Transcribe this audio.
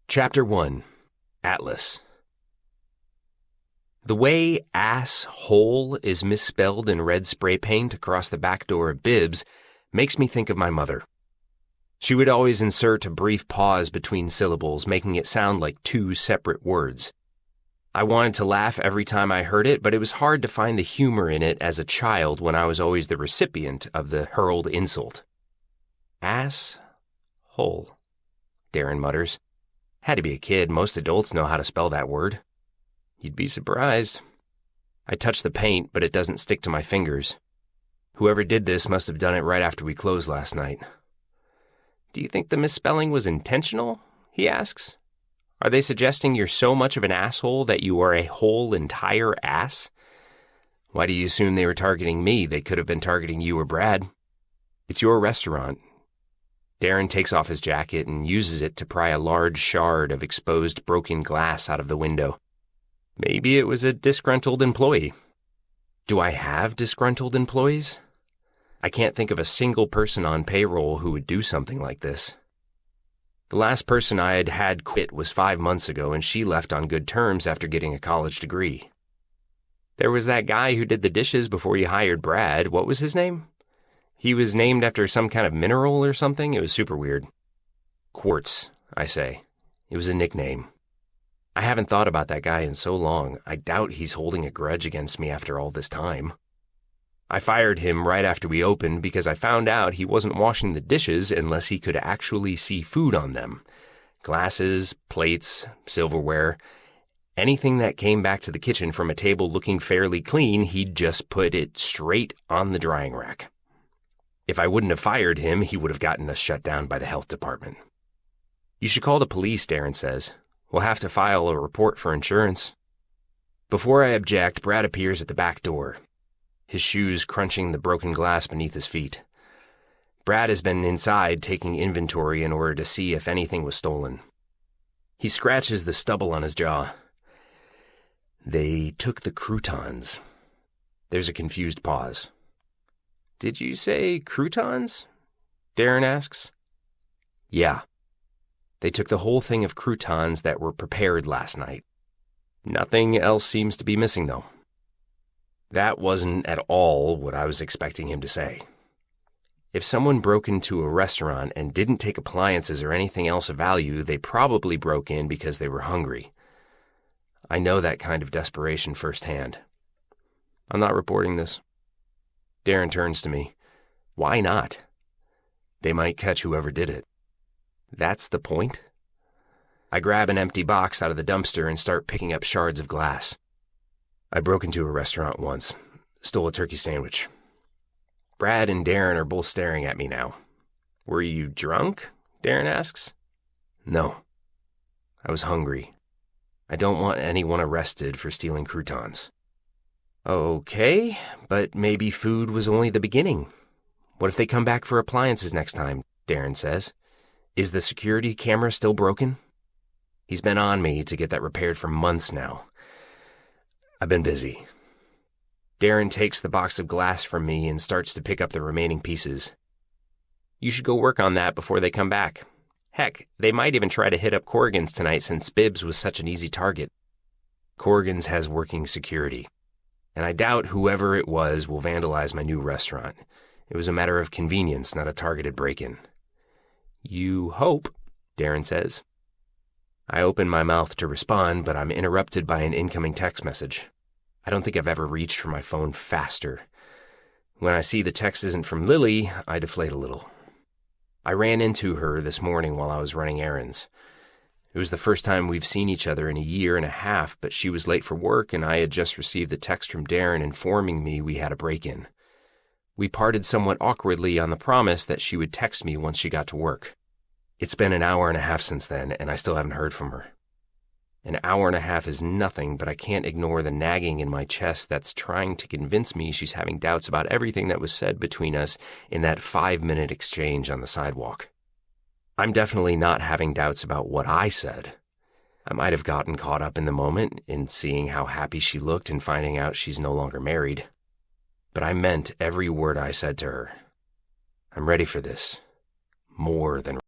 Chapter 1. Atlas. The way asshole is misspelled in red spray paint across the back door of Bibbs makes me think of my mother. She would always insert a brief pause between syllables, making it sound like two separate words. I wanted to laugh every time I heard it, but it was hard to find the humor in it as a child when I was always the recipient of the hurled insult. Asshole, Darren mutters. Had to be a kid. Most adults know how to spell that word. You'd be surprised. I touch the paint, but it doesn't stick to my fingers. Whoever did this must have done it right after we closed last night. Do you think the misspelling was intentional? He asks. Are they suggesting you're so much of an asshole that you are a whole entire ass? Why do you assume they were targeting me? They could have been targeting you or Brad. It's your restaurant. Darren takes off his jacket and uses it to pry a large shard of exposed broken glass out of the window. Maybe it was a disgruntled employee. Do I have disgruntled employees? I can't think of a single person on payroll who would do something like this. The last person I had had quit was 5 months ago, and she left on good terms after getting a college degree. There was that guy who did the dishes before you hired Brad. What was his name? He was named after some kind of mineral or something. It was super weird. Quartz, I say. It was a nickname. I haven't thought about that guy in so long. I doubt he's holding a grudge against me after all this time. I fired him right after we opened because I found out he wasn't washing the dishes unless he could actually see food on them. Glasses, plates, silverware. Anything that came back to the kitchen from a table looking fairly clean, he'd just put it straight on the drying rack. If I wouldn't have fired him, he would have gotten us shut down by the health department. You should call the police, Darren says. We'll have to file a report for insurance. Before I object, Brad appears at the back door, his shoes crunching the broken glass beneath his feet. Brad has been inside taking inventory in order to see if anything was stolen. He scratches the stubble on his jaw. They took the croutons. There's a confused pause. Did you say croutons? Darren asks. Yeah. They took the whole thing of croutons that were prepared last night. Nothing else seems to be missing, though. That wasn't at all what I was expecting him to say. If someone broke into a restaurant and didn't take appliances or anything else of value, they probably broke in because they were hungry. I know that kind of desperation firsthand. I'm not reporting this. Darren turns to me. Why not? They might catch whoever did it. That's the point? I grab an empty box out of the dumpster and start picking up shards of glass. I broke into a restaurant once, stole a turkey sandwich. Brad and Darren are both staring at me now. Were you drunk? Darren asks. No. I was hungry. I don't want anyone arrested for stealing croutons. Okay, but maybe food was only the beginning. What if they come back for appliances next time? Darren says. Is the security camera still broken? He's been on me to get that repaired for months now. I've been busy. Darren takes the box of glass from me and starts to pick up the remaining pieces. You should go work on that before they come back. Heck, they might even try to hit up Corrigan's tonight since Bibbs was such an easy target. Corrigan's has working security, and I doubt whoever it was will vandalize my new restaurant. It was a matter of convenience, not a targeted break-in. You hope, Darren says. I open my mouth to respond, but I'm interrupted by an incoming text message. I don't think I've ever reached for my phone faster. When I see the text isn't from Lily, I deflate a little. I ran into her this morning while I was running errands. It was the first time we've seen each other in a year and a half, but she was late for work and I had just received the text from Darren informing me we had a break-in. We parted somewhat awkwardly on the promise that she would text me once she got to work. It's been an hour and a half since then, and I still haven't heard from her. An hour and a half is nothing, but I can't ignore the nagging in my chest that's trying to convince me she's having doubts about everything that was said between us in that 5-minute exchange on the sidewalk. I'm definitely not having doubts about what I said. I might have gotten caught up in the moment, in seeing how happy she looked and finding out she's no longer married. But I meant every word I said to her. I'm ready for this. More than